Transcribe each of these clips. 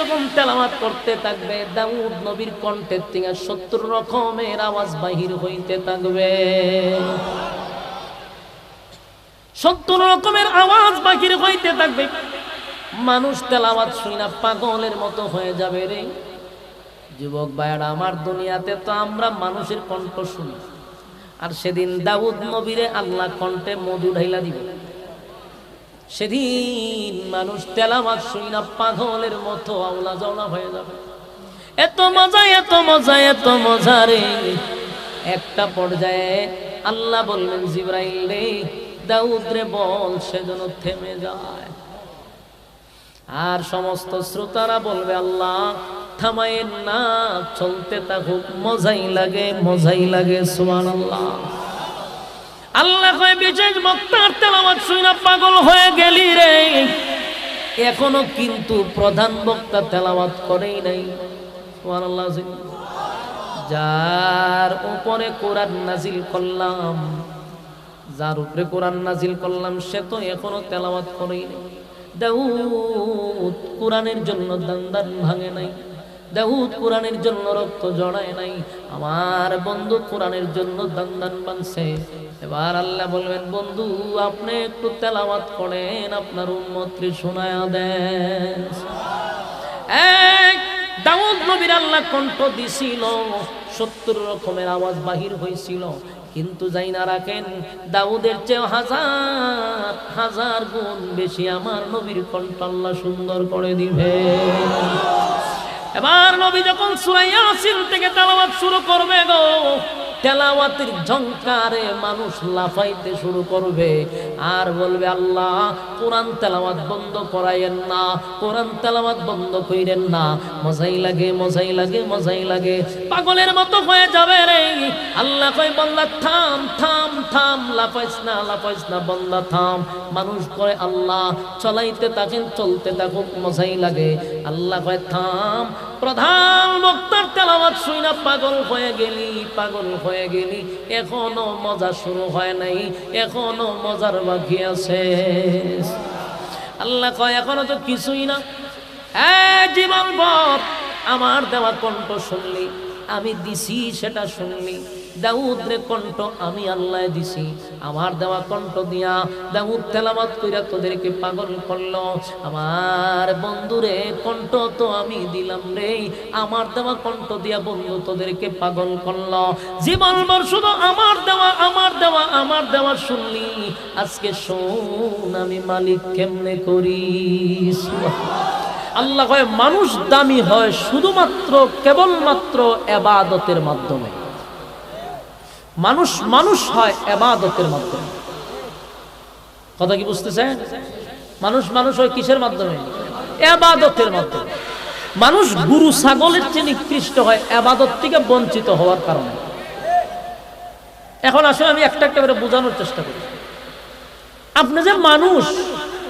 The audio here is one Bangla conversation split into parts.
যখন তেলাওয়াত করতে থাকবে দাউদ নবীর কণ্ঠের থেকে 70 রকমের আওয়াজ বাহির হইতে থাকবে। 70 রকমের আওয়াজ বাহির হইতে থাকবে। মানুষ তেলাওয়াত শুনে পাগলের মতো হয়ে যাবে রে। যুবক ভাইরা আমার, দুনিয়াতে তো আমরা মানুষের কণ্ঠ শুনি, আর সেদিন দাউদ নবীরে আল্লাহ কণ্ঠে মধু ঢাইলা দিব। সেদিন মানুষ তেলাওয়াত শুনে পাগলের মতো আওলা জওলা হয়ে যাবে। এত মজা, এত মজা, এত মজা রে। একটা পর্যায়ে আল্লাহ বললেন, জিবরাইল রে, দাউদ রে বল সে যেন থেমে যায়। আর সমস্ত শ্রোতারা বলবে, আল্লাহ থামায়েন না, চলতে থাকুক, মজাই লাগে, মজাই লাগে। সুবহানাল্লাহ। আল্লাহ কয়, বিশেষ বক্তার তেলাওয়াত শুনে পাগল হয়ে গেলি রে, এখনো কিন্তু প্রধান বক্তা তেলাওয়াত করেই নাই। সুবহানাল্লাহ। যার উপরে কোরআন নাজিল করলাম, যার উপরে কোরআন নাজিল করলাম, সে তো এখনো তেলাওয়াত করেই নাই। দাউদ কোরআনের জন্য দান ভাঙে নাই, দাউদ কোরআনের জন্য রক্ত জড়ায় নাই, আমার বন্ধু কোরআনের জন্য দান বানছে। এবার আল্লাহ বলবেন, বন্ধু আপনি একটু তেলাওয়াত করেন, আপনার উম্মতকে শোনায়া দেন। দাউদ নবীর আল্লাহ কণ্ঠ দিছিল, 70 রকমের আওয়াজ বাহির হয়েছিল। কিন্তু যাই না রাখেন, দাউদের চেয়ে হাজার হাজার গুণ বেশি আমার নবীর কণ্ঠ আল্লাহ সুন্দর করে দিবে। এবার নবী যখন সূরা ইয়াসিন থেকে তেলাওয়াত শুরু করবে গো, তেলাওয়াতের ঝংকারে মানুষ লাফাইতে শুরু করবে আর বলবে, আল্লাহ কোরআন তেলাওয়াত বন্ধ করায়েন না, কোরআন তেলাওয়াত বন্ধ কইরেন না, মজাই লাগে, মজাই লাগে, মজাই লাগে। পাগলের মতো হয়ে যাবে রে। আল্লাহ কয়, বান্দা থাম থাম থাম, লাফাইস না, লাফাইস না, বান্দা থাম। মানুষ কয়, আল্লাহ চলাইতে থাকেন, চলতে থাকুক, মজাই লাগে। আল্লাহ কয়, থাম। প্রধান বক্তার তেলাওয়াত শুইনা পাগল হয়ে গেলি, পাগল হয়ে গেলি, এখনো মজা শুরু হয় নাই, এখনো মজার বাকি আছে। আল্লাহ কয়, এখনো তো কিছুই না। জীবন ভর আমার দেওয়া কণ্ঠ শুনলি, আমি দিছি সেটা শুনলি। দাউদ রে কণ্ঠ আমি আল্লাহ দিছি, আমার দেওয়া কণ্ঠ দিয়া দাউদ তেলাওয়াত কইরা তোদেরকে পাগল করলো। আমার বন্ধুরে কণ্ঠ তো আমি দিলাম রে, আমার দেওয়া কণ্ঠ দিয়া বন্ধু তোদেরকে পাগল করলো। জীবনভর শুধু আমার দেওয়া, আমার দেওয়া, আমার দেওয়া শুনলি, আজকে শোন আমি মালিক কেমনে করি। আল্লাহ কয়, মানুষ দামি হয় শুধুমাত্র কেবলমাত্র ইবাদতের মাধ্যমে। মানুষ মানুষ হয় ইবাদতের মাধ্যমে। কথা কি বুঝতেছেন? মানুষ মানুষ হয় কিসের মাধ্যমে? ইবাদতের মাধ্যমে। মানুষ গরু ছাগলের চেয়ে নিকৃষ্ট হয় ইবাদত থেকে বঞ্চিত হওয়ার কারণে। এখন আসলে আমি একটা একটা করে বোঝানোর চেষ্টা করি। আপনি যে মানুষ,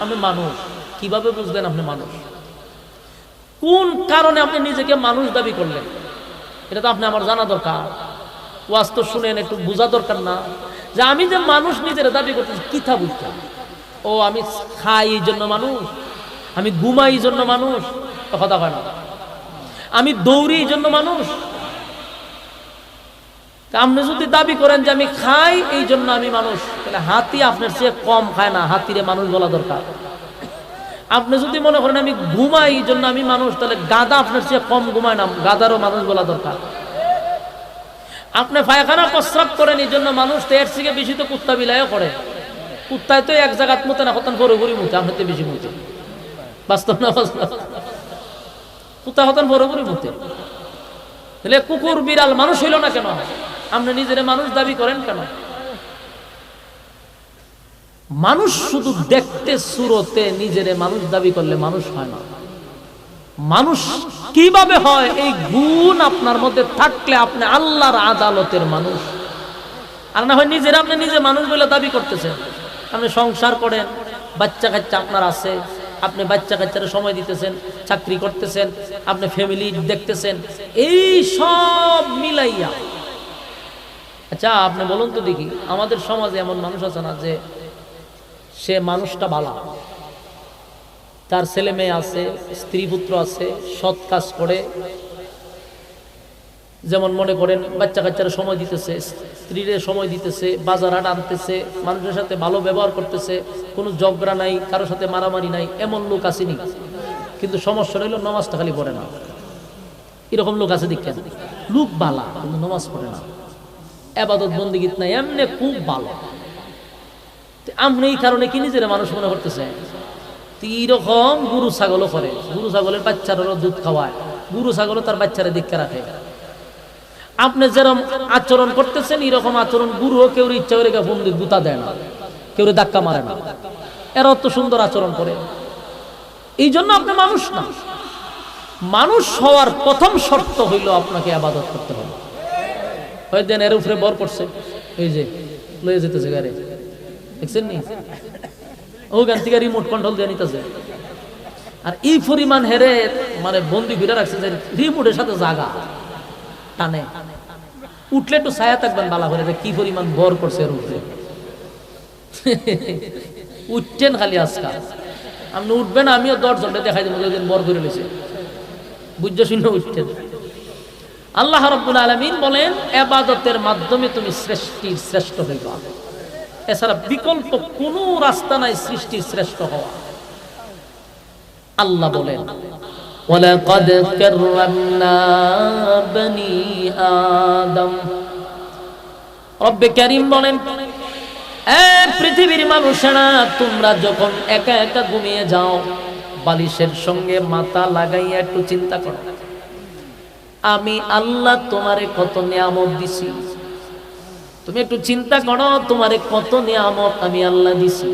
আপনি মানুষ কিভাবে বুঝলেন আপনি মানুষ? কোন কারণে আপনি নিজেকে মানুষ দাবি করলেন? এটা তো আপনি আমার জানা দরকার। ওয়াজ তো শুনেন, একটু বোঝা দরকার না যে আমি যে মানুষ নিজের দাবি করতেছি, কিথা বুঝতাম? ও আমি খাই এই জন্য মানুষ, আমি ঘুমাই এই জন্য মানুষ, কথা হয় না। আমি দৌড়ি এই জন্য মানুষ। আপনি যদি দাবি করেন যে আমি খাই এই জন্য আমি মানুষ, তাহলে হাতি আপনার চেয়ে কম খায় না, হাতিরে মানুষ বলা দরকার। আপনি যদি মনে করেন আমি ঘুমাই এই জন্য আমি মানুষ, তাহলে গাদা আপনার চেয়ে কম ঘুমায় না, গাদারও মানুষ বলা দরকার। আপনি পায়খানা প্রস্রাব করেন এই জন্য মানুষ, তো এর থেকে বেশি তো কুত্তা বিলাইও করে। কুত্তায় তো এক জায়গাত মতো না, হতান বড় মুতে, আপনার তো বেশি মুতে। বাস্তব না বাস্তব? কুত্তা হতান বড় মুতে, তাহলে কুকুর বিড়াল মানুষ হইল না কেন? আপনি নিজের মানুষ দাবি করেন কেন? মানুষ শুধু দেখতে সুরতে নিজেরে মানুষ দাবি করলে মানুষ হয় না। মানুষ কিভাবে হয়? এই গুণ আপনার মধ্যে থাকলে আপনি আল্লাহর আদালতের মানুষ। আর না হয় নিজেরা আপনি নিজে মানুষ বলে দাবি করতেছেন। আপনি সংসার করেন, বাচ্চা কাচ্চা আপনার আছে, আপনি বাচ্চা কাচ্চারা সময় দিতেছেন, চাকরি করতেছেন, আপনি ফ্যামিলি দেখতেছেন, এই সব মিলাইয়া। আচ্ছা আপনি বলুন তো দেখি, আমাদের সমাজে এমন মানুষ আছে না যে সে মানুষটা ভালো, তার ছেলে মেয়ে আছে, স্ত্রী পুত্র আছে, সৎ কাজ করে, যেমন মনে করেন বাচ্চা কাচ্চারা সময় দিতেছে, স্ত্রীরে সময় দিতেছে, বাজার হাট আনতেছে, মানুষের সাথে ভালো ব্যবহার করতেছে, কোনো ঝগড়া নাই, কারোর সাথে মারামারি নাই, এমন লোক আসেনি। কিন্তু সমস্যা রইল নামাজটা খালি পড়ে না। এরকম লোক আছে দেখেন, লোক বালা কিন্তু নামাজ পড়ে না, ইবাদত বন্দেগীত নাই, এমনি খুব ভালো। আপনি এই কারণে কি নিজেরা মানুষ মনে করতেছে? এইরকম গরু ছাগলও করে, গরু ছাগলের বাচ্চারারও দুধ খাওয়ায়, গরু ছাগলও তার বাচ্চারা দীক্ষা রাখে। আপনি যেরকম আচরণ করতেছেন এরকম আচরণ গুরুও কেউ ইচ্ছা করে বন্দুক গুতা দেয় না, কেউ ধাক্কা মারে না, এরা অত সুন্দর আচরণ করে। এই জন্য আপনি মানুষ না। মানুষ হওয়ার প্রথম শর্ত হইল আপনাকে ইবাদত করতে হবে। হয় দেন এর উপরে বর করছে, এই যে লয়ে যেতেছে গাড়ি, দেখছেন নি, ওখান থেকে রিমোট কন্ট্রোল দিয়ে নিতেছে। আর এই পরিমাণ হেরে মানে বন্দি ঘিরে রাখছে যে রিমোটের সাথে জাগা টানে, উঠলে একটু ছায়া থাকবেন বালা করে, কি পরিমাণ বর করছে এর উপরে। উঠছেন খালি আজকাল, আপনি উঠবেন, আমিও 10 জনটা দেখাই দেবো যেদিন বর করে নিয়েছে, বুঝছো শুনে উঠছেন। আল্লাহ রাব্বুল আলামিন বলেন ইবাদতের মাধ্যমে তুমি সৃষ্টির শ্রেষ্ঠ হইবা, এছাড়া বিকল্প কোনো রাস্তা নাই সৃষ্টির শ্রেষ্ঠ হওয়া। আল্লাহ বলেন ওয়ালাকাদ কাররামনা বনি আদম, রব্বে কারীম বলেন এ পৃথিবীর মানুষেরা, তোমরা যখন একা একা ঘুমিয়ে যাও, বালিশের সঙ্গে মাথা লাগাইয়া একটু চিন্তা করো, আমি আল্লাহ তোমারে কত নিয়ামত দিছি। তুমি একটু চিন্তা করো, তোমারে কত নিয়ামত আমি আল্লাহ দিছি।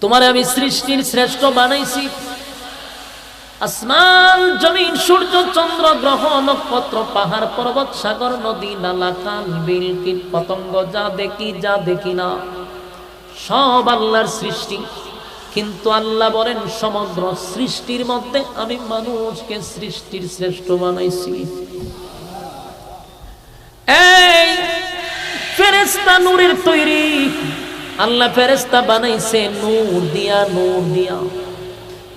তোমারে আমি সৃষ্টির শ্রেষ্ঠ বানাইছি। আসমান জমিন সূর্য চন্দ্র গ্রহ নক্ষত্র পাহাড় পর্বত সাগর নদী নালা খাল বিল কীট পতঙ্গ, যা দেখি যা দেখি না সব আল্লাহর সৃষ্টি। কিন্তু আল্লাহ বলেন সমগ্র সৃষ্টির মধ্যে আমি মানুষকে সৃষ্টির শ্রেষ্ঠ বানাইছি। এই ফেরেশতা নূরের তৈরি, আল্লাহ ফেরেশতা বানাইছে নূর দিয়া, নূর দিয়া।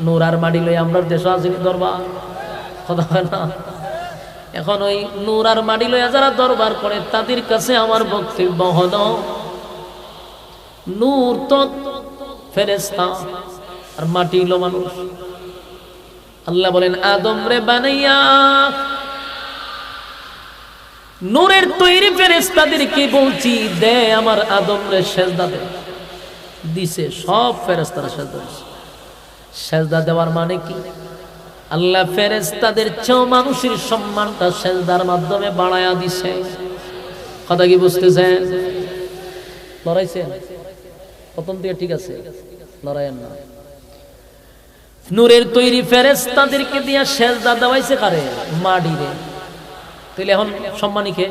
নূর আর মাটি লই আমরা দেশ আছে দরবার কথা হয় না। এখন ওই নূর আর মাটি লইয়া যারা দরবার করে তাদের কাছে আমার বক্তব্য হলো, নূর তো ফেরেশতা আর মাটি হলো মানুষ। আল্লাহ বলেন আদম রে বানাইয়া নূরের তৈরি ফেরেশতাদেরকে বলছি দে আমার আদম রে সেজদা দে। দিছে, সব ফেরেশতারা সেজদা দিছে। সেজদা দেওয়ার মানে কি? আল্লাহ ফেরেশতাদের চেয়ে মানুষের সম্মানটা সেজদার মাধ্যমে বাড়ায়া দিছে। কথা কি বুঝতেছেন? লড়াইছেন প্রথম থেকে, ঠিক আছে, লড়াইয়েন না। নূরের তৈরি ফেরেশতাদেরকে দিয়া সেজদা দেওয়াইছে কারে? মাটিরে। তাহলে এখন সম্মানী কে?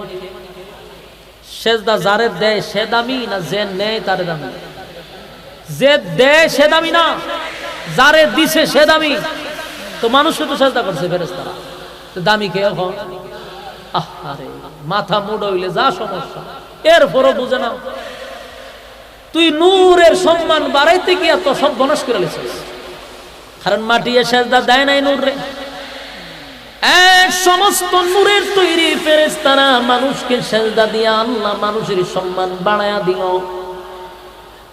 সেজদা যারে দেয় সে দামি না যে নেয় তারে দামি? যে দেয় সে দামি না, যারে দিছে সে দামি। তো মানুষকে তো সেজদা করছে ফেরেশতারা, তো দামি কে এখন? আরে মাথা মুড হইলে যা সমস্যা, এরপরও বুঝে না। তুই নূরের সম্মান বাড়াইতে গিয়া তো সব বনস করে লিছিস, কারণ মাটি সেজদা দেয় নাই নূর রে। এক সমস্ত নূরের তৈরি ফেরেশতারা মানুষকে সেজদা দিয়া আল্লাহ মানুষের সম্মান বাড়ায়া দিল,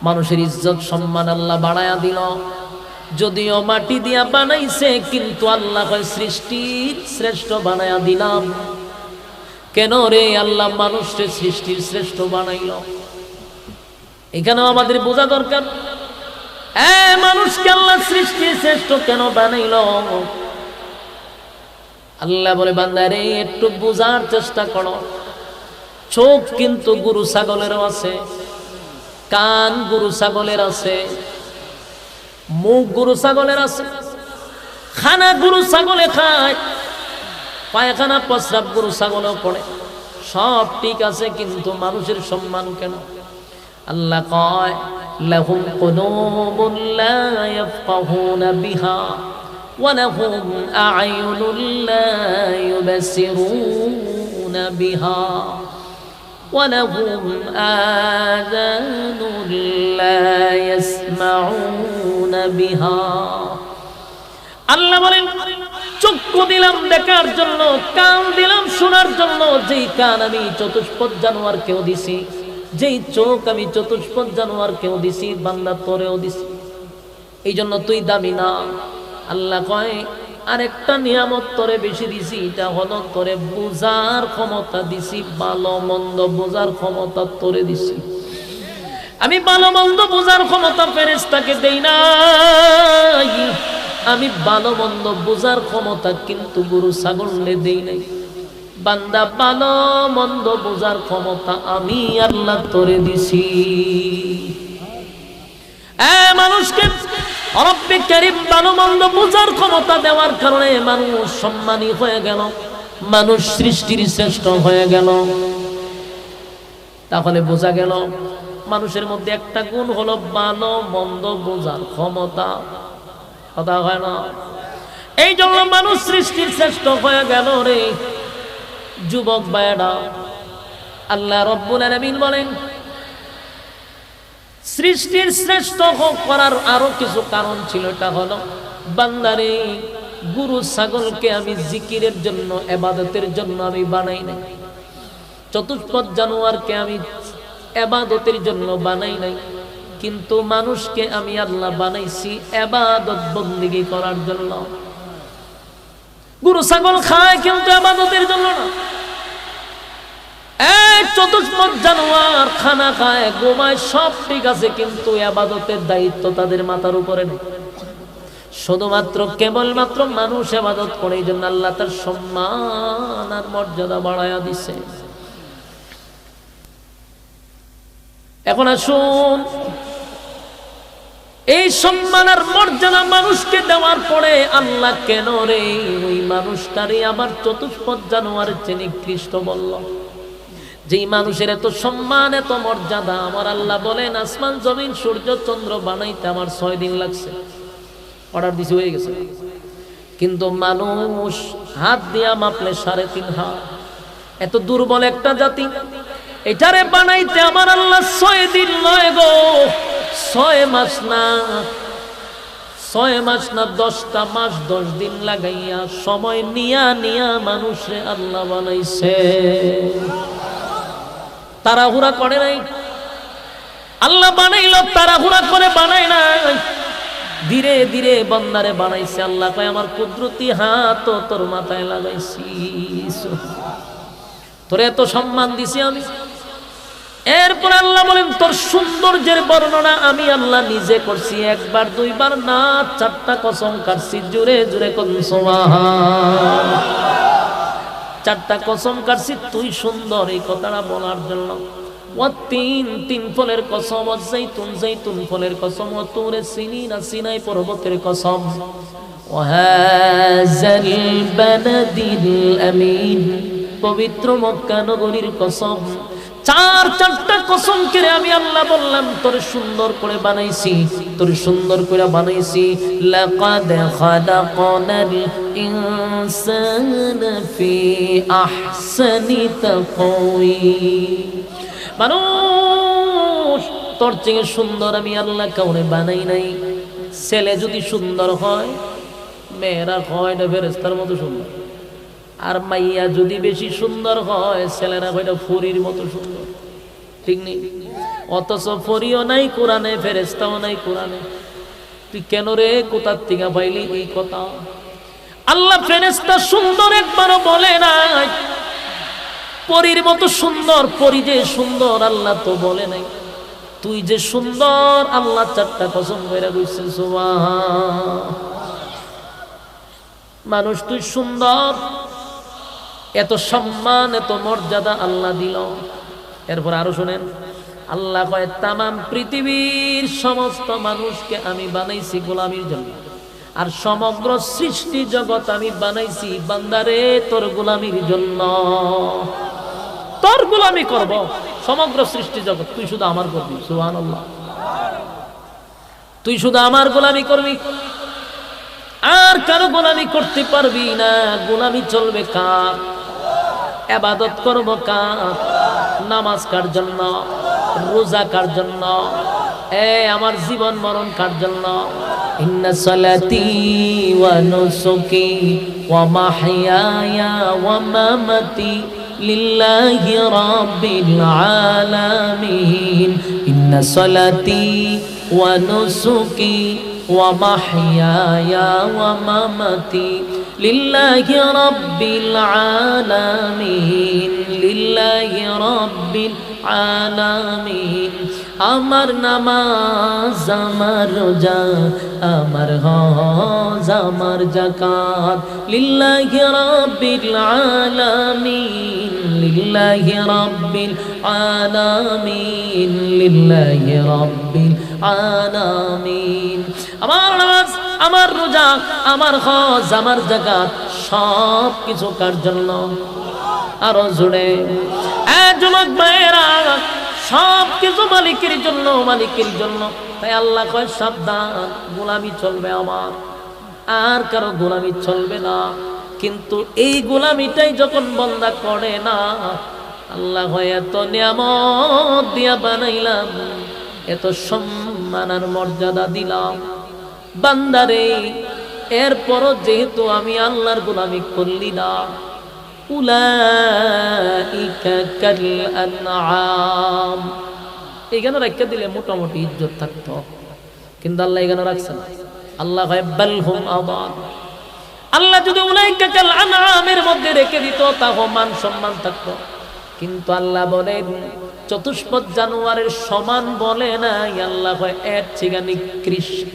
মানুষের ইজ্জত সম্মান আল্লাহ বাড়ায়া দিল। যদিও মাটি দিয়া বানাইছে, কিন্তু আল্লাহ কয় সৃষ্টির শ্রেষ্ঠ বানায়া দিলাম। কেন রে? আল্লাহ মানুষকে সৃষ্টির শ্রেষ্ঠ বানাইল। এখানেও আমাদের বোঝা দরকার, মানুষকে আল্লাহ সৃষ্টির শ্রেষ্ঠ কেন বানাইল। আল্লাহ বলে বান্দারে একটু বোঝার চেষ্টা করো। চোখ কিন্তু গরু ছাগলেরও আছে, কান গরু ছাগলের আছে, মুখ গরু ছাগলের আছে, খানা গরু ছাগলে খায়, পায়খানা প্রস্রাব গরু ছাগলেও পড়ে, সব ঠিক আছে, কিন্তু মানুষের সম্মান কেন? আল্লাহ কয় লাহুম কুলুবুন লা ইয়াফকাহুনা বিহা ওয়া লাহুম আ'য়ুনুন লা ইউবসিরুনা বিহা। ওয়ালাহুম আযানুন লা ইয়াসমাউনা বিহা। আল্লাহ বলেন চক্ষু দিলাম দেখার জন্য, কান দিলাম শোনার জন্য। যেই কান আমি চতুষ্পদ জানোয়ারকেও দিছি, যেই চোখ আমি চতুষ্পদ জানোয়ারকেও দিছি, বান্দা তোরেও দিছি। এই জন্য তুই দামি না। আল্লাহ কয় আরেকটা নিয়ামত তোরে বেশি দিছি, এটা হলো তোরে বোঝার ক্ষমতা দিছি, ভালো মন্দ বোঝার ক্ষমতা তোরে দিছি। আমি ভালো মন্দ বোঝার ক্ষমতা ফেরেশতাকে দেই নাই, আমি ভালো মন্দ বোঝার ক্ষমতা কিন্তু গরু ছাগলে দেই নাই। বান্দা ভালো মন্দ বোঝার ক্ষমতা আমি আল্লাহ তোরে দিছি। মানুষকে রব্বে কারীম ভালো মন্দ বোঝার ক্ষমতা দেওয়ার কারণে মানুষ সম্মানী হয়ে গেল, মানুষ সৃষ্টির শ্রেষ্ঠ হয়ে গেল। তাহলে বোঝা গেল মানুষের মধ্যে একটা গুণ হলো ভালো মন্দ বোঝার ক্ষমতা। কথা হয় না? এই জন্য মানুষ সৃষ্টির শ্রেষ্ঠ হয়ে গেল রে যুবক ভাইরা। আল্লাহ রব্বুল আলামিন বলেন সৃষ্টির শ্রেষ্ঠ করার আরো কিছু কারণ ছিল। এটা হলো বান্দারে গরু ছাগলকে আমি জিকিরের জন্য ইবাদতের জন্য আমি বানাই নাই, চতুষ্পদ জানোয়ারকে আমি ইবাদতের জন্য বানাই নাই, কিন্তু মানুষকে আমি আল্লাহ বানাইছি ইবাদত বন্দেগী করার জন্য। গরু ছাগল খায় কিন্তু ইবাদতের জন্য না। চতুষ্পদ জানোয়ার খানা খায় ঘুমায় সব ঠিক আছে, কিন্তু ইবাদতের দায়িত্ব তাদের মাথার উপরে নেই। শুধুমাত্র কেবলমাত্র মানুষ ইবাদত করে, এই জন্য আল্লাহ তার সম্মান আর মর্যাদা বাড়ায়া দিছে। এখন আসুন এই সম্মান আর মর্যাদা মানুষকে দেওয়ার পরে আল্লাহ কেন রে ওই মানুষটারে আবার চতুষ্পদ জানোয়ারের চেয়ে নিকৃষ্ট বলল? যেই মানুষের এত সম্মান এত মর্যাদা, আমার আল্লাহ বলেন আসমান জমিন সূর্য চন্দ্র বানাইতে আমার 6 দিন লাগছে, অর্ডার দিছে হয়ে গেছে। কিন্তু মানুষ হাত দিয়া মাপলে 3.5 হাত। এত দুর্বল একটা জাতি, এটারে বানাইতে আমার আল্লাহ 6 দিন নয় গো, 6 মাস না, 6 মাস না 10টা মাস 10 দিন লাগাইয়া সময় নিয়া নিয়া মানুষে আল্লাহ বানাইছে। তাড়াহুড়া করে নাই আল্লাহ, বানাইলো তাড়াহুড়া করে বানায় নাই, ধীরে ধীরে বান্দারে বানাইছে। আল্লাহ কয় আমার কুদরতি হাত তোর মাথায় লাগাইছি, তোরে এত সম্মান দিছি আমি। এরপর আল্লাহ বলেন তোর সৌন্দর্যের বর্ণনা আমি আল্লাহ নিজে করছি, 1 বার 2 বার না, 4টা কসম কাটছি। জোরে জোরে কোন সুবহান। 4টা কসম কাটছি তুই সুন্দর এই কথাটা বলার জন্য। তিন ফলের কসম, জাইতুন জাইতুন ফলের কসম, তুরে সিনিনা সিনাই পর্বতের কসম, ওয়াহাযাল বালাদিল আমিন পবিত্র মক্কা নগরীর কসম। 4টা কসম করে আমি আল্লাহ বললাম তোর সুন্দর করে বানাইছি, তোর সুন্দর করে বানাইছি। লাকাদ খালাকনাল ইনসানা ফি আহসানি তাকওয়িম। মানুষ তোর চেয়ে সুন্দর আমি আল্লাহ কাউরে বানাই নাই। ছেলে যদি সুন্দর হয়, মেয়েরা হয় না ফেরেশতার মতো সুন্দর, আর মাইয়া যদি বেশি সুন্দর হয় ছেলেরা হয় ফরির মতো সুন্দর, ঠিক নেই? অথচ ফরিও নাই কোরআনে, ফেরেশতাও নাই কোরআনে। তুই কেন রে কোথার থেকে পাইলি এই কথা? আল্লাহ ফেরেশতা সুন্দর একবারও বলে নাই, পরীর মতো সুন্দর, পরী যে সুন্দর আল্লাহ তো বলে নাই। তুই যে সুন্দর আল্লাহ 4টা কসম করে কইছে সুবহান। মানুষ তুই সুন্দর, এত সম্মান এত মর্যাদা আল্লাহ দিল। এরপর আরো শুনেন আল্লাহ কয় তামাম পৃথিবীর সমস্ত মানুষকে আমি বানাইছি গোলামির জন্য, আর সমগ্র সৃষ্টি জগৎ আমি বানাইছি বান্দারে তোর গোলামির জন্য। তোর গোলামি করব সমগ্র সৃষ্টি জগৎ, তুই শুধু আমার করবি। সুবহানাল্লাহ। তুই শুধু আমার গোলামি করবি, আর কারো গোলামি করতে পারবি না। গোলামি চলবে কার? ইবাদত করব কার? নামাজ কার জন্য, রোজা কার জন্য, আমার জীবন মরণ কার জন্য? ইন্না সালাতি ওয়া নুসুকি ওয়া মাহইয়ায়া ওয়া মামাতি লিল্লাহি রাব্বিল আলামিন। ইন্না সালাতি ওয়া নুসুকি ওয়া মাহইয়ায়া ওয়া মামাতি লিল্লাহি রাব্বিল আলামিন, লিল্লাহি রাব্বিল আলামিন। আমার নামাজ, আমার রোজা, আমার হজ, আমার যাকাত লিল্লাহি রাব্বিল আলামিন, লিল্লাহি রাব্বিল আলামিন, লিল্লাহি রাব্বিল আলামিন। আমার নামাজ, আমার রোজা, আমার হজ, আমার যাকাত সব কিছু কার জন্য? আরো জোরে যুবক ভাইয়েরা, সব কিছু মালিকের জন্য, মালিকের জন্য। তাই আল্লাহ কয় সাবধান, গোলামি চলবে আমার, আর কারো গোলামি চলবে না। কিন্তু এই গোলামিটাই যখন বান্দা করে না, আল্লাহ কয় এত নিয়ামত দিয়া বানাইলাম, এত সম্মান আর মর্যাদা দিলাম বান্দারে, এরপরও যেহেতু আমি আল্লাহর গোলামি করলি না, উলাইকা কাল আনআম। এখানে রাখতে দিলে মোটামুটি ইজ্জত থাকতো, কিন্তু আল্লাহ এখানে রাখছে না। আল্লাহ কয় বাল হুম আদাল। আল্লাহ যদি উলাইকা কাল আনআমের মধ্যে রেখে দিত, তাও মান সম্মান থাকতো। কিন্তু আল্লাহ বলেন চতুষ্পদ জানোয়ারের সমান বলে নাই, আল্লাহ কয় এর চেয়ে নিকৃষ্ট।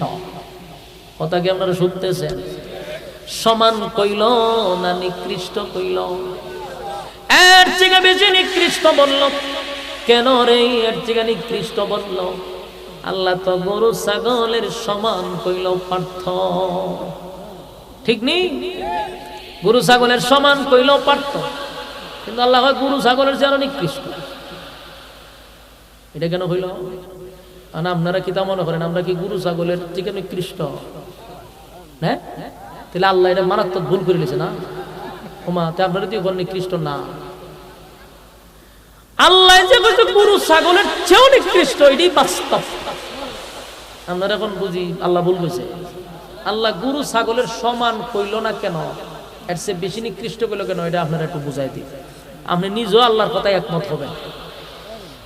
কথা কি আপনারা শুনতেছেন? সমান কইল না নিকৃষ্ট কইল? এর চেয়ে বেশি নিকৃষ্ট বলল কেন রে? এর চেয়ে নিকৃষ্ট বলল, আল্লাহ তো গরু ছাগলের সমান কইল পার্থ, ঠিক নেই? গরু ছাগলের সমান কইল পার্থ, কিন্তু আল্লাহ হয় গরু ছাগলের চেয়ে আরো নিকৃষ্ট। এটা কেন হইল? আর আপনারা কি তা মনে করেন আমরা কি গরু ছাগলের থেকে নিকৃষ্ট? হ্যাঁ, তাহলে আল্লাহ এটা মারাত্মক ভুল করে নিয়েছে না? ওমা, তা আপনারা কি নিকৃষ্ট না? আল্লাহ যে বলছে গরু ছাগলের চেয়েও নিকৃষ্ট, এটাই বাস্তব। আপনারা এখন বুঝি আল্লাহ ভুল কইছে। আল্লাহ গরু ছাগলের সমান কইল না কেন, এর চেয়ে বেশি নিকৃষ্ট কইল কেন, এটা আপনারা একটু বুঝাই দিই। আপনি নিজেও আল্লাহর কথায় একমত হবেন।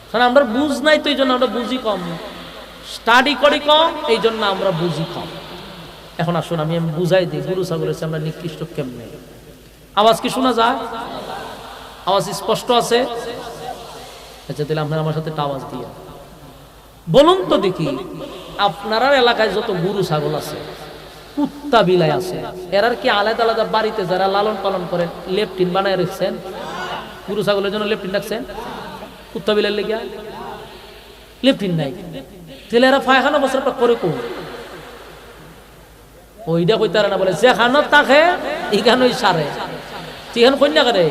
কারণ আমরা বুঝ নাই তো, এই জন্য আমরা বুঝি কম, স্টাডি করি কম, এই জন্য আমরা বুঝি কম। এখন আসুন আমি বুঝাই দিই গরু ছাগলের চেয়ে আমরা নিকৃষ্ট কেমনে। আওয়াজ কি শোনা যায়? আওয়াজ স্পষ্ট আছে? আচ্ছা, তাহলে আপনারা আমার সাথে আওয়াজ দিয়ে বলুন তো দেখি, আপনার এলাকায় যত গরু ছাগল আছে, কুত্তা বিলাই আছে, এরার কি আলাদা আলাদা বাড়িতে যারা লালন পালন করেন লেপটিন বানায় রেখেছেন? গরু ছাগলের জন্য লেপটিন রাখছেন? কুত্তা বিলাই লেগে লেপটিন নাই, তাহলে এরা পায়খানা বছর করে কোন ওইটা কইতে না, বলে যেখানে তাকে এখানেই সারে, সেখানে কন্যা করে।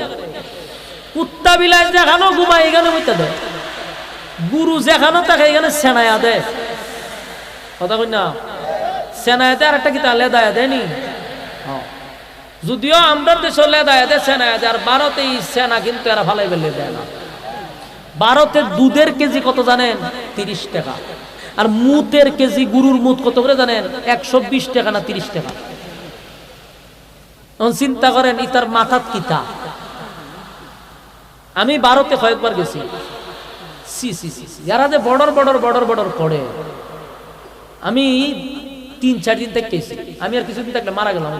কুত্তা বিলাই যেখানে ঘুমায় এখানে বইতে দেয়, গুরু যেখানে তাকে এখানে সেনায়া দেয়। কথা কই না? সেনায়াতে আর একটা কি তা লেদায়া দেয়নি? যদিও আমরা দেশে লেদায়া দেয়, সেনায়া দেয়। আর ভারতে এই সেনা কিন্তু এরা ভালাই বেলে দেয় না। ভারতে দুধের কেজি কত জানেন? 30 টাকা। আর মুতের কেজি, গরুর মুত কত করে জানেন? 120 টাকা না 30 টাকা। চিন্তা করেন ইতার মাথাত কিতা। আমি ভারতে কয়েকবার গেছি, যারা যে বর্ডার বর্ডার বর্ডার বর্ডার করে, আমি 3-4 দিন থেকে গেছি। আমি আর কিছুদিন থাকলে মারা গেলাম।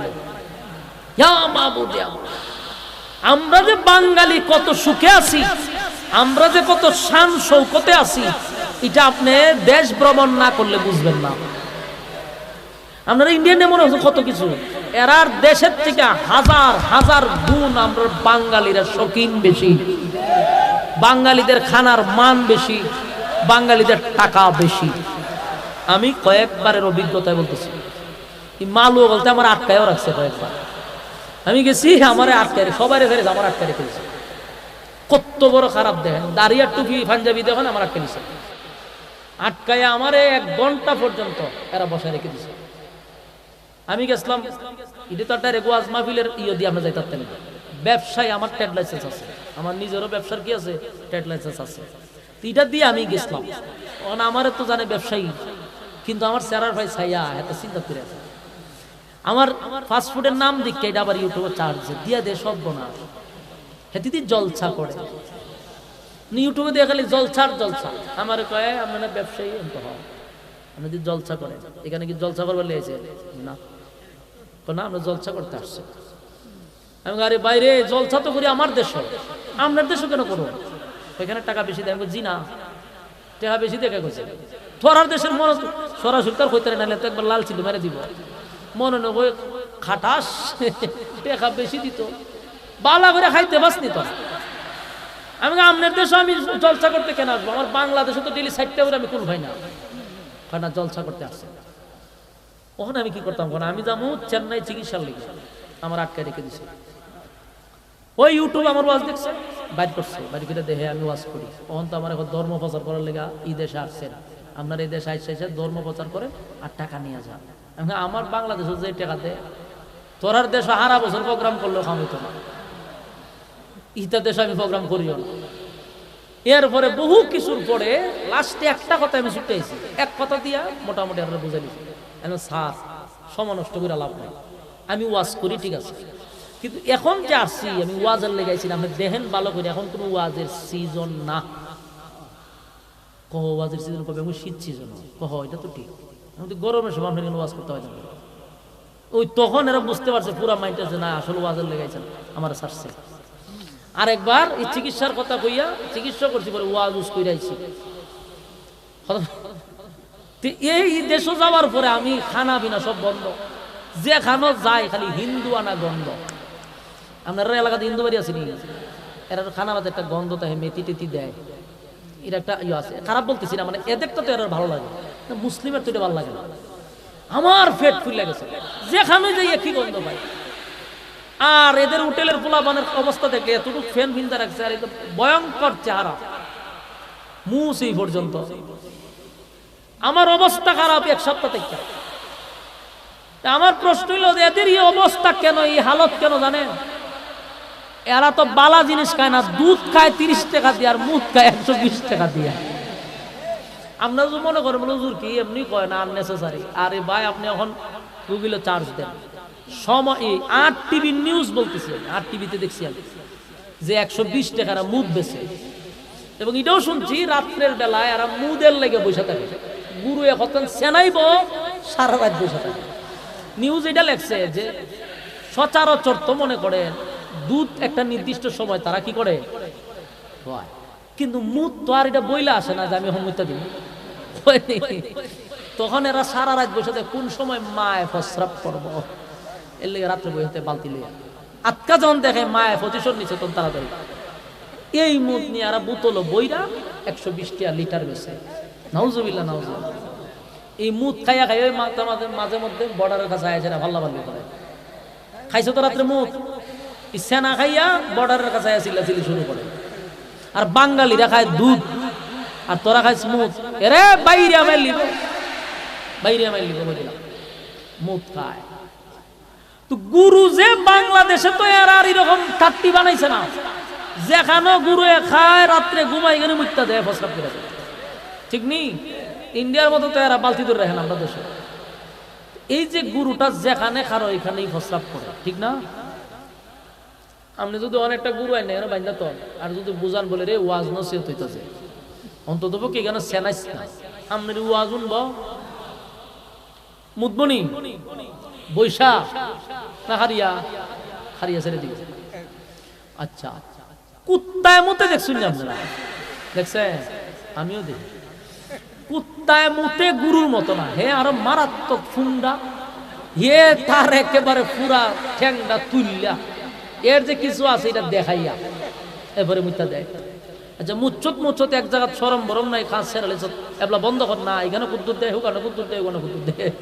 আমরা যে বাঙালি কত সুখে আছি, আমরা যে কত শান শৌকতে আছি, এটা আপনি দেশ ভ্রমণ না করলে বুঝবেন না। আপনারা ইন্ডিয়ানে মনে হচ্ছে কত কিছু, এরার দেশের থেকে হাজার হাজার গুণ আমরা বাঙালিরা শৌখিন বেশি, বাঙালিদের খানার মান বেশি, বাঙালিদের টাকা বেশি। আমি কয়েকবারের অভিজ্ঞতায় বলতেছি, মালু বলতে আমার আটকায়ও রাখছে কয়েকবার। আমি গেছি, আমার আটকায়, সবাই ফেরেছে, আমার আটকায় রেখেছে। কত বড় খারাপ দেখেন, দাঁড়িয়ে টুপি পাঞ্জাবি দেখেন, আমার আটকে দিছে। আটকায় আমারে 1 ঘন্টা পর্যন্ত এরা বসায় রেখে দিছে। আমি গেছিলাম, এটা তো একটা রেগুয়াজ মাহফিলের ইয়ে দিয়ে আমরা যাইতাম, ব্যবসায় আমার ট্রেড লাইসেন্স আছে, আমার নিজেরও ব্যবসার কি আছে, ট্রেড লাইসেন্স আছে। এটা দিয়ে আমি গেছিলাম, কারণ আমার তো জানে ব্যবসায়ী, কিন্তু আমার স্যারার ভাই ছাইয়া এত চিন্তা করে আছে। আমার ফাস্টফুডের নাম দিকে এটা আবার ইউটিউবে চার্জ দিয়া দে সব বোনা হেতিদি জলসা করে, ইউটিউবে দিয়ে খালি জলসার জলসা। আমার কয়ে আপনারা ব্যবসায়ী অন্ত হয়, আপনি যদি জলসা করেন, এখানে কি জলসা করবার লেগেছে না, না আমরা জলসা করতে আসছি। আমি আরে বাইরে জলসা তো করি আমার দেশ, আপনার দেশও কেন করুন, ওইখানে টাকা বেশি দেয়। জি না, টাকা বেশি দেখে গেছে তোরার দেশের মনে সরাসরি তার হইতে নাহলে তো একবার লাল ছিল মেরে দিব, মনে নয় খাটাস টাকা বেশি দিত, বালা করে খাইতে বাসনি তো। আমি আপনার দেশে আমি জলসা করতে কেন আসবো, আমার বাংলাদেশে তো ডেলি 60টা করে আমি কোন ভাই না না জলসা করতে আসছে। ওখানে আমি কি করতাম, আমি যাবো চেন্নাই চিকিৎসার লেগে, আমার আটকায় রেখে দিছে। ওই ইউটিউব আমার ওয়াজ দেখছে, বাইর করছে, বাইর করে দেখে আমি ওয়াজ করি। তখন তো আমার এখন ধর্ম প্রচার করার লেগে এই দেশে আসছেন, আপনার এই দেশে এসে ধর্ম প্রচার করেন আর টাকা নিয়ে যান। আমার বাংলাদেশে যে টাকা দেয়, তোরার দেশে হারা বছর প্রোগ্রাম করলেও খামিত না, ইতা দেশে আমি প্রোগ্রাম করিও না। এরপরে বহু কিছুর পরে লাস্টে একটা কথা আমি ছুটাইছি, এক কথা দিয়া মোটামুটি আমরা বুঝাই দিচ্ছি, স্যার সমনষ্ট করে লাভ নাই, আমি ওয়াজ করি ঠিক আছে, কিন্তু এখন যে আসছি আমি ওয়াজের লেগাইছি, আপনি দেখেন ভালো করে, এখন কোনো ওয়াজের সিজন না। কহ ওয়াজের সিজন কবে, আমি শীত সিজন কহ, এটা তো ঠিক, আমি তো গরমের সময় আপনার ওয়াজ করতে হয় না। ওই তখন এরা বুঝতে পারছে পুরা মাইন্ড আছে না, আসলে ওয়াজের লেগাইছেন আমার ছাড়ছে। আরেকবার এই চিকিৎসার কথা কইয়া চিকিৎসা করছি, পরে ওয়াজ উস কইরাইছি। এই দেশে যাওয়ার পরে আমি খানা বিনা সব বন্ধ, যে খানো যায় খালি হিন্দু আনা গন্ধ। আপনার এলাকাতে হিন্দু বাড়ি আছে নি, এরা খানা বাদে একটা গন্ধ তাই মেথি টেথি দেয়, এটা একটা ইয়ে আছে। খারাপ বলতেছি না, মানে এদেরটা তো এরা ভালো লাগে, মুসলিমের তো এটা ভালো লাগে না। আমার পেট ফুলে গেছে, যেখানে যাই কি গন্ধ পাই। আর এদের হোটেলের পোলাপানের অবস্থা দেখলে এতটুকু ফ্যান ভিন্দা রাখছে, আর এটা ভয়ঙ্কর চেহারা, মুখ এই পর্যন্ত। আমার অবস্থা খারাপ এক সপ্তাহ থেকে। আমার প্রশ্ন হইল এদের এই অবস্থা কেন, এই হালত কেন জানেন? এরা তো বালা জিনিস খায় না, দুধ খায় 30 টাকা দিয়ে আর মুখ খায় 120 টাকা দিয়ে। আপনারা যদি মনে করেন হুজুর কি এমনি কয় না, আননেসেসারি। আরে ভাই আপনি এখন গুগলে চার্জ দেন, সময় 8 টিভি নিউজ বলতেছে, 8 টিভিতে দেখছি আমি যে 120 টাকার মুদ বেছে। এবং এটাও শুনছি রাত্রের বেলায় এরা মুদের লেগে বসে থাকে, গুরু এখন সেনাইব সারা রাত বসে থাকে। নিউজ এটা লেখছে যে সচরাচর তো মনে করেন দুধ একটা নির্দিষ্ট সময় তারা কি করে, কিন্তু মুদ তো আর এটা বইলা আসে না যে আমি হমিতা দিব। তখন এরা সারা রাত বসে থাকে কোন সময় মায় প্রস্রাব করবো, এর লেগে রাত্রে বইতে বালতি লইয়া আটকা যখন দেখে মায় প্রতিশোধ নিচ্ছে তখন তাড়াতাড়ি এই মুদ নিয়ে এরা বোতল বইরা 120 টাকা লিটার বেছে। নাউজুবিল্লাহ নাউজুবিল্লাহ। এই মুদ খাইয়া খাই ওই মাঝে মধ্যে বর্ডারের কাছে আয় সেটা ভাল্লা ভাল্লি করে খাইছো তো রাত্রে মুদ, ইচ্ছা না খাইয়া বর্ডারের কাছে আয় চিল্লাচিল্লি শুরু করে। আর বাঙালিরা খায় দুধ আর তোরা খাইছ মুদ, এরে বাইরে আমার লিব, বাইরে আমার লিব বলিলাম মুদ খায়। তো গুরু যে বাংলাদেশে তো এর আর এরকম কাট্টি বানাইছে না, যেখানে গুরু খায় রাত্রে ঘুমাই গেলে মুক্তা দেয় প্রস্রাব করে দেয়, ঠিক নেই? ইন্ডিয়ার মতো তো এরা বালতি ধরে রাখেন আমরা দেশে। এই যে গুরুটা যেখানে খারো এখানেই প্রস্রাব করে, ঠিক না? আপনি যদি অনেকটা গুরু আইন এখানে বাইন্দা তো, আর যদি বুঝান বলে রে ওয়াজ নসিহত হইতেছে, অন্তত পক্ষে এখানে সেনাইস না, আপনার ওয়াজ উনব মুদবনি বৈশা না হারিয়া হারিয়া ছেড়ে দিকে। আচ্ছা কুত্তায় মতে দেখছেন আপনারা, দেখছেন? আমিও দেখি কুত্তায় মতে গুরুর মতো না, হে আরো মারাত্মক ফুন্ডা, হে তার একেবারে পুরা ঠ্যাংটা তুললা, এর যে কিছু আছে এটা দেখাইয়া এরপরে মুত্তা দেয়। আচ্ছা মুচ্ছত এক জায়গা সরম বরম নাই, খাস ছেড়ালে এবলা বন্ধ কর না, এখানে কুদ্দুর দেয়, ওখানে কুদ্দুর দেয়, ওখানে কুদ্দুর দেয়।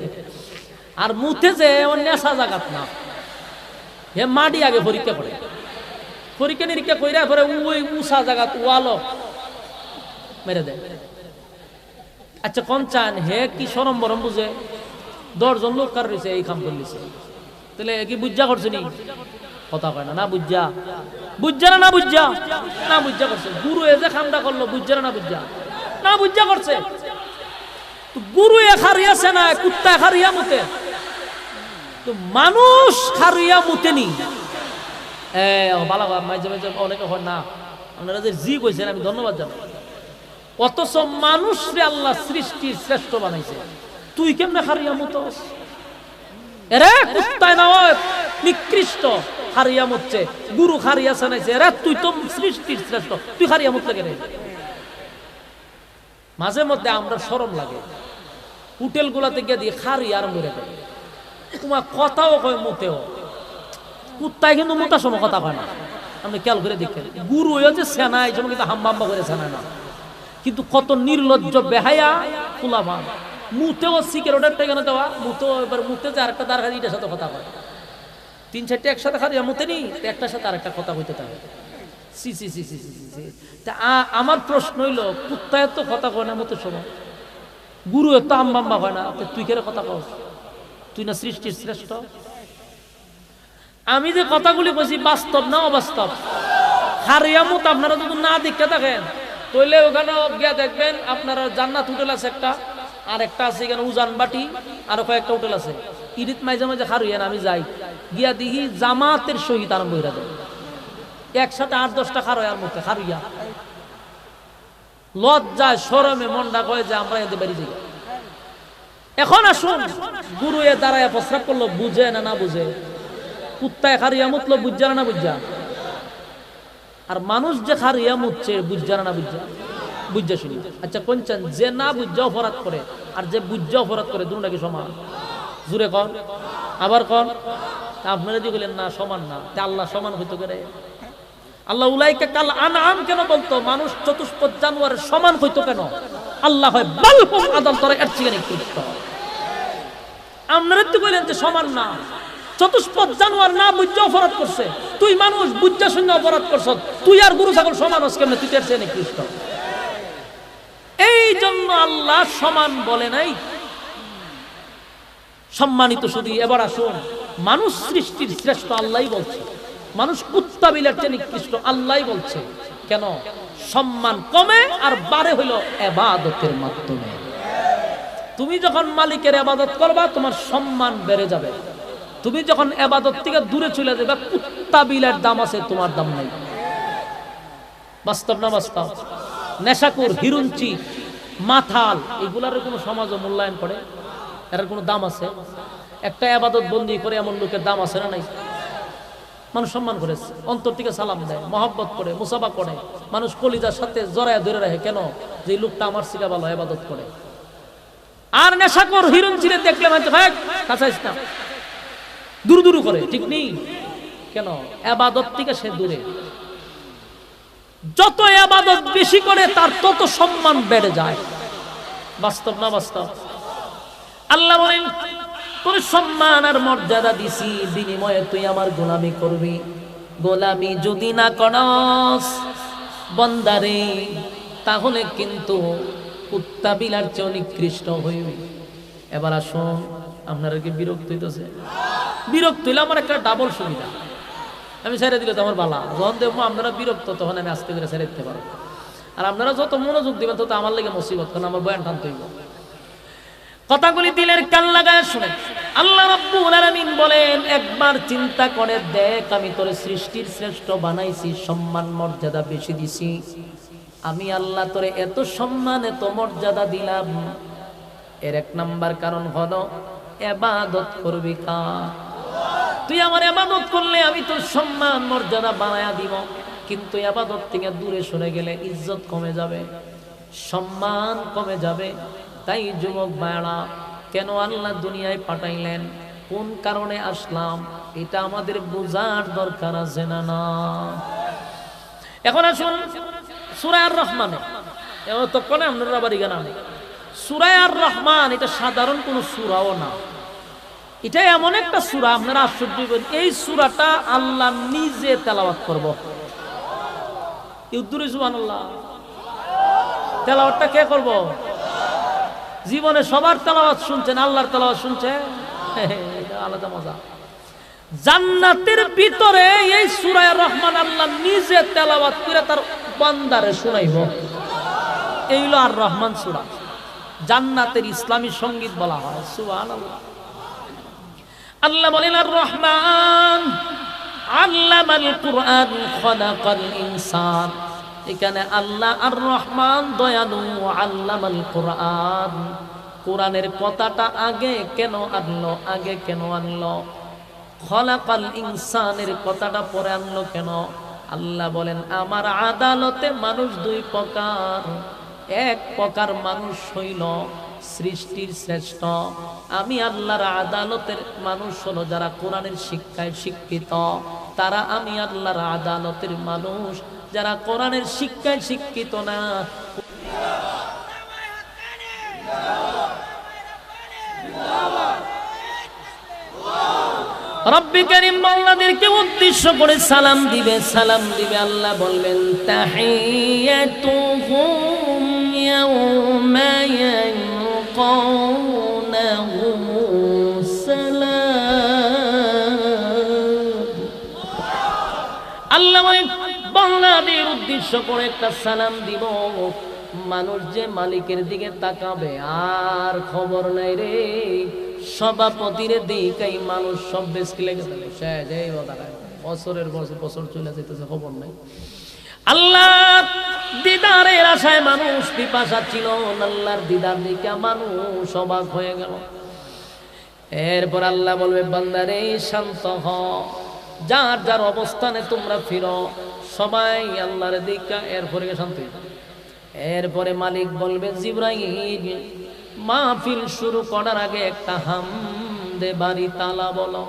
আর মুথে যে নেশা জাগাত না, হে মাটি আগে পরীক্ষা করে, পরীক্ষা নিরীক্ষা কইরা পরে ওই উষা জাগাত ওয়ালো মেরে দেয়। আচ্ছা কোন চান হে কি সরম বরম বুঝে 10 জন লোক কার রয়েছে এই কাম করলিছে, তাহলে কি বুঝা করছে নি? কথা কয় না বুঝা বুঝা না বুঝা না বুঝা করছে। গুরু এ যে খামটা করলো বুঝা না বুঝা না বুঝা করছে। গুরু এ খারিয়াছে না কুত্তা খারিয়া মুতে, তো মানুষ খারিয়া মুতেনি। ভালো মাঝে মাঝে অনেকে হয় না, আপনারা যে জি কইছেন আমি ধন্যবাদ জানাই। অথচ মানুষরে আল্লাহ সৃষ্টির শ্রেষ্ঠ বানাইছে, তুই কেমনে খারিয়া মুতস? এরে কুত্তায় না নিকৃষ্ট খারিয়া মুতছে, গুরু খারিয়া চানাইছে, এরে তুই তো সৃষ্টির শ্রেষ্ঠ, তুই খারিয়া মুতলে কেন? মাঝে মধ্যে আমরা শরম লাগে, হোটেল গুলাতে গিয়ে দিয়ে খারিয়া আরম্ভ করে দেয়। তোমার কথাও কয় মুতেও, কুত্তায় কিন্তু মোটার সময় কথা কয় না। আপনি খেয়াল করে দেখেন, গুরু হয়েছে সেনা এই সময় কিন্তু হাম্বাম্বা করে সেনা না, কিন্তু কত নির্লজ্জ বেহায়া ফুলাবান। মুতেও সিগারেটের টাকা দেওয়া, মুতেও এবার মুতে যে আরেকটা দাঁড় খালি এটার সাথে কথা কয়, 3-4টা একসাথে খালি মুতে নি, একটার সাথে আরেকটা কথা হইতে থাকে। সি সি সি সি সি। আমার প্রশ্ন হইল, কুত্তায় তো কথা কয় না মুতের সময়, গুরু এত হাম্বাম্বা হয় না, তুই কেন কথা কস? তুই না সৃষ্টির শ্রেষ্ঠ? আমি যে কথাগুলি বলছি বাস্তব না অবাস্তব? হারিয়ামত আপনারা যদি না দেখতে থাকেন তাহলে ওখানে গিয়া দেখবেন আপনারা জান্নাত হোটেল আছে একটা, আর একটা আছে এখানে উজান বাটি, আরো কয়েকটা হোটেল আছে। ইরিত মাঝে মাঝে হারিয়ান আমি যাই, গিয়া দেখি জামাতের সহিত আরম্ভ হইয়া দেয়, একসাথে 8-10টা খারয়ার মধ্যে হারিয়া। লজ্জায় শরমে মনটা কয়ে যে আমরা এদের বাড়ি যাই। এখন আসুন, গুরু এ দাঁড়ায় প্রস্রাব করলো, বুঝে না বুঝে? কুত্তায় খারিয়া মুতলো, বুঝা না বুঝা? আর মানুষ যে খারিয়া মুতছে বুঝা না বুঝা? বুঝা শুনি। আচ্ছা কোনছেন, যে না বুঝা অপরাধ করে আর যে বুঝা অপরাধ করে দুটো নাকি সমান? জুড়ে কন, আবার কন। আপনারা যদি বলেন না সমান না, তা আল্লাহ সমান হইতে করে? আল্লাহ উলাইকা কাল আনআম কেন বলতো? মানুষ চতুষ্পদ জানোয়ারের সমান হইতো কেন? আল্লাহ হয় বাল হুম আদল, তোরা এর থেকে নিকৃষ্ট। আপনারা তো বলেন যে সমান না, চতুষ্পদ জানোয়ার না বুঝা অপরাধ করছে, তুই মানুষ বুঝা শূন্য অপরাধ করছ, তুই আর গরু ছাগল সমান হস কেমনে? তুই এর থেকে নিকৃষ্ট। এই জন্য আল্লাহ সমান বলে নাই, সম্মানিত শুধু। এবার আসুন, মানুষ সৃষ্টির শ্রেষ্ঠ আল্লাহই বলছে, মানুষ কুত্তা বিলার চেয়ে নিকৃষ্ট আল্লাহই বলছে। কেন? সম্মান কমে আর বাড়ে হইল ইবাদতের মাধ্যমে। তুমি যখন মালিকের ইবাদত করবা তোমার সম্মান বেড়ে যাবে, তুমি যখন ইবাদত থেকে দূরে চলে যাবে, কুত্তা বিলার দাম আছে, তোমার দাম নাই। বাস্তব না বাস্তব? নেশাকুর, হিরুঞ্চি, মাথাল, এগুলার কোনো সমাজ মূল্যায়ন করে? এর কোনো দাম আছে? একটা ইবাদত বন্দী করে এমন লোকের দাম আছে না নাই? মানুষ সম্মান করে, অন্তর থেকে সালাম দেয়, মহব্বত করে, মুসাফা করে, মানুষ কলিজার সাথে জড়ায় ধরে রাখে। কেন? যে লোকটা আমার সিটা ভালো ইবাদত করে। আর নেশাখোর হিরুঞ্চিরে দেখলে মানে ভাই কাছে না, দূর দূর করে, ঠিক নেই? কেন? ইবাদত থেকে সে দূরে। যত ইবাদত বেশি করে তার তত সম্মান বেড়ে যায়। বাস্তব না বাস্তব? আল্লাহ বলেন, তোর সম্মান আর মর্যাদা দিছি, বিনিময়ে তুই আমার গোলামি করবি। গোলামি যদি না করস বান্দারে, তাহলে কিন্তু কুত্তা বিলার চেয়ে নিকৃষ্ট হইবি। এবার আসুন, আপনারা কি বিরক্ত হইতেছে? বিরক্ত হইলে আমার একটা ডাবল সুবিধা, আমি ছেড়ে দিলে তো আমার বালা। যখন দেখবো আপনারা বিরক্ত, তখন আমি আস্তে করে ছেড়ে দিতে পারবো। আর আপনারা যত মনোযোগ দিবেন তত আমার লেগে মুসিবত, কারণ আমার বয়ান টানতে হইব। কথাগুলি দিলের কান লাগায় শুনে আল্লাহ রাব্বুল আলামিন বলেন, একবার চিন্তা করে দেখ, আমি তোর সৃষ্টির শ্রেষ্ঠ বানাইছি, সম্মান মর্যাদা বেশি দিছি। আমি আল্লাহ তোরে এত সম্মান এত মর্যাদা দিলাম, এর এক নাম্বার কারণ হলো ইবাদত করবি কার? তুই আমার ইবাদত করলে আমি তোর সম্মান মর্যাদা বানায়া দিব। কিন্তু ইবাদত থেকে দূরে সরে গেলে ইজ্জত কমে যাবে, সম্মান কমে যাবে। তাই যুবক ভাইরা, কেন আল্লাহ দুনিয়ায় পাঠাইলেন, কোন কারণে আসলাম, এটা আমাদের বোঝার দরকার আছে না? না। এখন আসুন সূরা আর রহমানে, এমন তো কোনে আপনারা বাড়ি গানা, সূরা আর রহমান এটা সাধারণ কোনো সূরাও না, এটা এমন একটা সূরা আপনারা আশ্চর্য হবেন। এই সূরাটা আল্লাহ নিজে তেলাওয়াত করব। ইউদ্দুরি সুবহানাল্লাহ। তেলাওয়াতটা কে করব? জীবনে সবার তেলাওয়াত শুনছেন, আল্লাহর তেলাওয়াত শুনছে, এটা আলাদা মজা। জান্নাতের ভিতরে এই সূরা রহমান আল্লাহ নিজে তেলাওয়াত করে তার বান্দারে শোনাইব। এই হলো আর রহমান সূরা। জান্নাতের ইসলামী সঙ্গীত বলা হয়। সুবহানাল্লাহ। আল্লাহ বলেন আর রহমান আল্লামাল কুরআন খালাকাল ইনসান। এখানে আল্লাহ আর রহমান দয়ালু, আল্লামাল কুরআন। কোরআনের কথাটা আগে কেন আনলো? আগে কেন আনলো? খালাকাল ইনসানের কথাটা পরে আনলো কেন? আল্লাহ বলেন আমার আদালতে মানুষ দুই প্রকার। এক প্রকার মানুষ হইল সৃষ্টির শ্রেষ্ঠ। আমি আল্লাহর আদালতের মানুষ হলো যারা কোরআনের শিক্ষায় শিক্ষিত, তারা আমি আল্লাহর আদালতের মানুষ যারা কোরআনের শিক্ষায় শিক্ষিত না। রব্বি কারীম বান্দাদেরকে উদ্দেশ্য করে সালাম দিবে, সালাম দিবে। আল্লাহ বলবেন তাহিয়াতুহুম ইয়াওমা ইয়ালকাউনাহু সালাম। আল্লাহ বলেন বান্দাদের উদ্দেশ্য করে একটা সালাম দিব। মানুষ যে মালিকের দিকে তাকাবে আর খবর নাই রে। সভাপতিরে দিকাই মানুষ সব বেশি লেগে থাকে, শেষ এই বছরের বছর চলে যেতেছে, খবর নাই। আল্লাহ দিদারের আশায় মানুষ পিপাসা ছিল, আল্লাহর দিদার দিকে মানুষ অবাক হয়ে গেল। এরপর আল্লাহ বলবে বান্দারে শান্ত হ, যার যার অবস্থানে তোমরা ফিরো, সবাই আল্লাহর দিকে। এরপরে শান্তি। এরপরে মালিক বলবে জিবরাইল মাহফিল শুরু করার আগে একটা হামদে বাড়ি তালা বলো।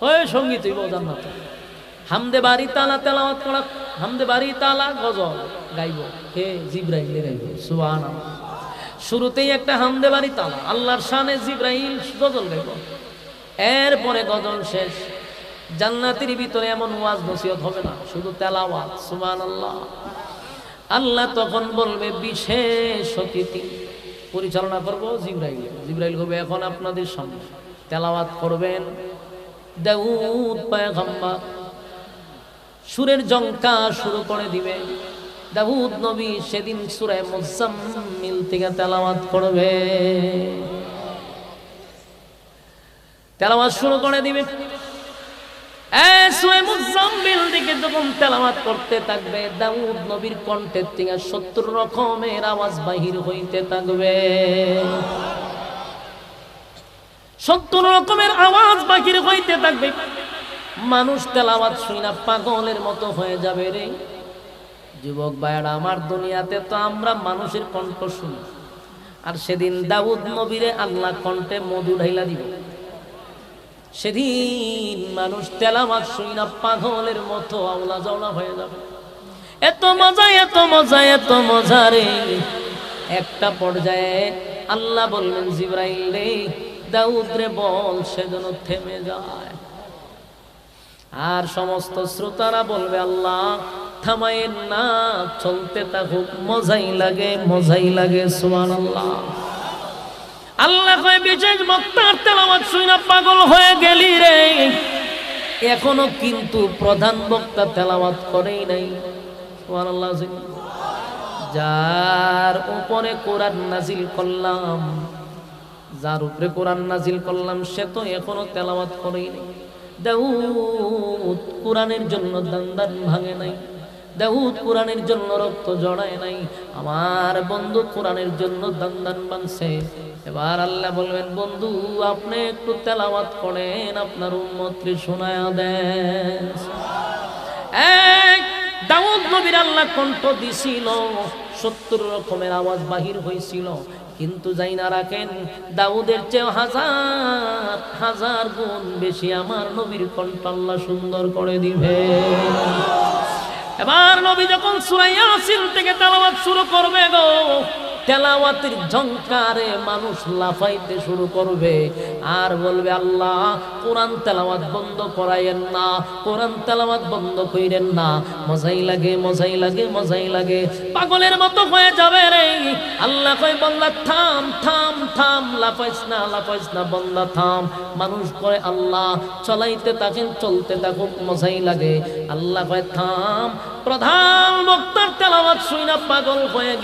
ওই সঙ্গীত জান্নাত হামদে বাড়ি তালা তেলাওয়াত করা, হামদে বাড়ি তালা গজল গাইব। কে? জিবরাইল গাইব। সুবহানাল্লাহ। শুরুতেই একটা হামদে বাড়ি তালা, আল্লাহর শানে জিবরাইল গজল গাইব। এরপরে গজল শেষ। জান্নাতের ভিতরে এমন ওয়াজ নসিহত হবে না, শুধু তেলাওয়াত। সুবহানাল্লাহ। আল্লাহ তখন বলবে বিশেষ অতিথি পরিচালনা করব জিবরাইল। জিবরাইল হবে এখন আপনাদের সামনে তেলাওয়াত করবেন দাউদ পয়গম্বর। সুরের জঙ্কা শুরু করে দিবে। দাউদ নবী সেদিন সূরা মুজাম্মিল থেকে তেলাওয়াত করবে। তেলাওয়াত শুরু করে দিবে। সূরা মুজাম্মিল থেকে যখন তেলাওয়াত করতে থাকবে, দাউদ নবীর কণ্ঠের থেকে 70 রকমের আওয়াজ বাহির হইতে থাকবে। 70 রকমের আওয়াজ বাহির হইতে থাকবে। মানুষ তেলাওয়াত শুনে পাগলের মতো হয়ে যাবে রে। যুবক ভাইরা আমার, দুনিয়াতে তো আমরা মানুষের কণ্ঠ শুনি, আর সেদিন দাউদ নবীরে আল্লাহ কণ্ঠে মধু ঢাইলা দিব। সেদিন মানুষ তেলাওয়াত শুনে পাগলের মতো আওলা জাওলা হয়ে যাবে। এত মজা, এত মজা, এত মজা রে। একটা পর্যায়ে আল্লাহ বললেন জিবরাইল রে, দাউদ রে বল সে যেন থেমে যায়। আর সমস্ত শ্রোতারা বলবে আল্লাহ থামায়েন না, চলতে থাকুক, মজাই লাগে, মজাই লাগে। সুবহানাল্লাহ। আল্লাহ কয় বিশেষ বক্তার তেলাওয়াত শুনে পাগল হয়ে গেলি রে, এখনো কিন্তু প্রধান বক্তা তেলাওয়াত করেই নাই। সুবহানাল্লাহ। যার উপরে কোরআন নাজিল করলাম, যার উপরে কোরআন নাজিল করলাম, সে তো এখনো তেলাওয়াত করেই নাই। দাউদ কোরআনের জন্য দান ভাঙে নাই। দাউদ কোরআনের জন্য রক্ত জড়ায় নাই। আমার বন্ধু কোরআনের জন্য দান ভাঙছে। এবার আল্লাহ বলবেন বন্ধু আপনি একটু তেলাওয়াত করেন, আপনার উম্মতকে শোনায়া দেন। দাউদ নবীর আল্লাহ কণ্ঠ দিছিল, 70 রকমের আওয়াজ বাহির হয়েছিল। কিন্তু যাই না রাখেন, দাউদের চেয়ে হাজার হাজার গুণ বেশি আমার নবীর কণ্ঠ আল্লাহ সুন্দর করে দিবে। এবার নবী যখন সূরা ইয়াসিন থেকে তেলাওয়াত শুরু করবে গো, তেলাওয়াতের ঝংকারে মানুষ লাফাইতে শুরু করবে আর বলবে আল্লাহ কোরআন তেলাওয়াত বন্ধ করায়েন না, কোরআন তেলাওয়াত বন্ধ কইরেন না, মজাই লাগে মজাই লাগে মজাই লাগে, পাগলের মতো হয়ে যাবে রে। আল্লাহ কয় বান্দা থাম থাম থাম, লাফাইস না বান্দা থাম। মানুষ কয় আল্লাহ চলাইতে থাকেন চলতে থাকুক মজাই লাগে। আল্লাহ কয় থাম, প্রধান বক্তার তেলাওয়াত শুইনা পাগল হয়ে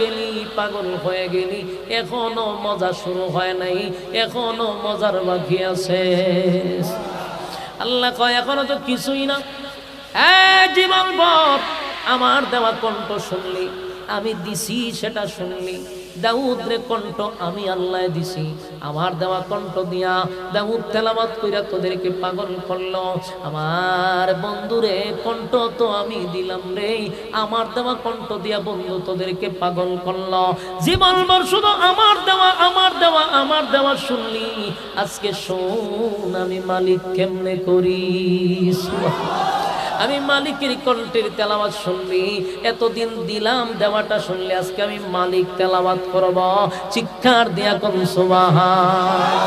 গেলি, এখনো মজা শুরু হয় নাই, এখনো মজার বাকি আছে। আল্লাহ কয় এখনো তো কিছুই না। জীবন ভর আমার দেওয়া কণ্ঠ শুনলি, আমি দিছি সেটা শুনলি। দাউদ রে কণ্ঠ আমি আল্লাহ দিছি, আমার দেওয়া কণ্ঠ দিয়া দাউদ তেলাওয়াত কইরা তোদেরকে পাগল করলো। আমার বন্ধুরে কণ্ঠ তো আমি দিলাম রে, আমার দেওয়া কণ্ঠ দিয়া বন্ধু তোদেরকে পাগল করলো। জীবনভর শুধু আমার দেওয়া শুনলি, আজকে শোন আমি মালিক কেমনে করি। আমি মালিকের কণ্ঠের তেলাওয়াত শুনলি, এতদিন দিলাম দেওয়াটা শুনলি, আজকে আমি মালিক তেলাওয়াত করব। চিৎকার দিয়া কোন সুবহান।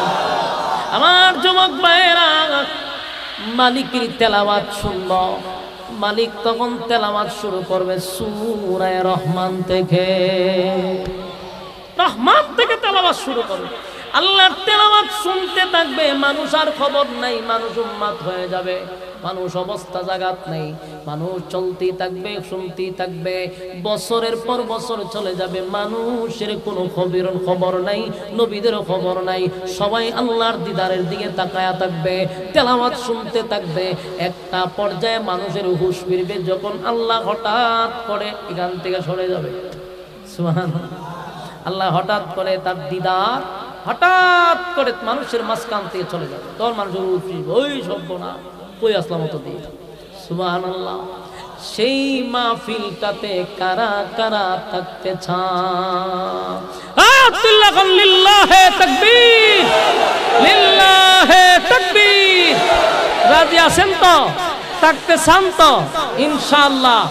আমার যুবক ভাইরা মালিকের তেলাওয়াত শুনব, মালিক তখন তেলাওয়াত শুরু করবে সূরা রহমান থেকে। রহমান থেকে তেলাওয়াত শুরু করবে, আল্লাহর তেলাওয়াত শুনতে থাকবে। মানুষ আর খবর নাই, মানুষ উম্মাত হয়ে যাবে, মানুষ অবস্থা জাগাত নাই, মানুষ চলতেই থাকবে শুনতেই থাকবে। বছরের পর বছর চলে যাবে, মানুষের কোনো খবর নাই, নবীদেরও খবর নাই। সবাই আল্লাহর দিদারের দিকে তাকায়া থাকবে, তেলাওয়াত শুনতে থাকবে। একটা পর্যায়ে মানুষের হুঁশ ফিরবে যখন আল্লাহ হঠাৎ করে এখান থেকে সরে যাবে। সুবহানাল্লাহ। আল্লাহ হঠাৎ করে তার দিদার হঠাৎ করে মানুষের মাঝখান থেকে চলে যাবে, তখন মানুষের ওই শব্দ না কই আসলাম মতো দিয়ে। সুবহানাল্লাহ। সেই মাহফিলটাতে কারা কারা থাকতে চান? লিল্লাহে তাকবীর, লিল্লাহে তাকবীর। রাজি আছেন তো? থাকতে চান তো? ইনশাআল্লাহ।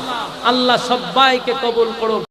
আল্লাহ সবাইকে কবুল করুক।